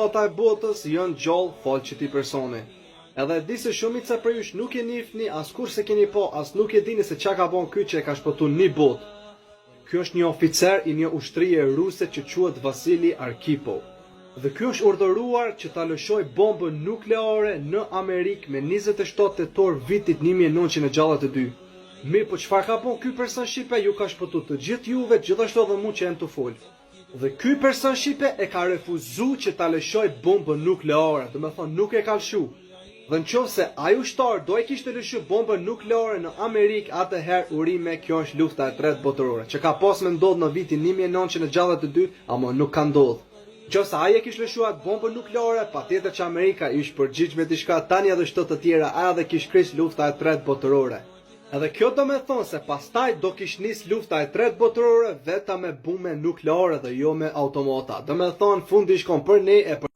gjallata e botës janë gjallë falë qëti personi. Edhe di se shumica për jush nuk e njihni, as kur se keni po, as nuk e dini se çka ka bon ky që e ka shpëtuar një botë. Ky është një oficer i një ushtrie ruse që quhet Vasili Arkhipov. Dhe ky është urdhëruar që ta lëshojë bombën nukleare në Amerikë me 27 tetor vitit 1962. Mirë, po çfarë ka bon ky person shqipe? Ju ka shpëtuar të gjithë juve, gjithashtu edhe mua që jam të fol. Dhe ky person shqipe e ka refuzuar që ta lëshojë bombën nukleare, do të thonë nuk e ka lëshu. Dhe nëse ai ushtar do e kishte lëshuar bombën nukleare në Amerikë, atëherë urime kjo është lufta e tretë botërore, që ka pas me ndodhë në vitin 1962, ama nuk ka ndodhur. Nëse ai e kishte lëshuar bombën nukleare, patjetër që Amerika ish përgjigj me diçka tani edhe çdo të tjera, edhe kish kriz lufta e tretë botërore. Edhe kjo do me thonë se pastaj do kish nis lufta e tretë botërore vetëm me bombe nukleare dhe jo me automata. Do me thonë fundi shkon për ne e për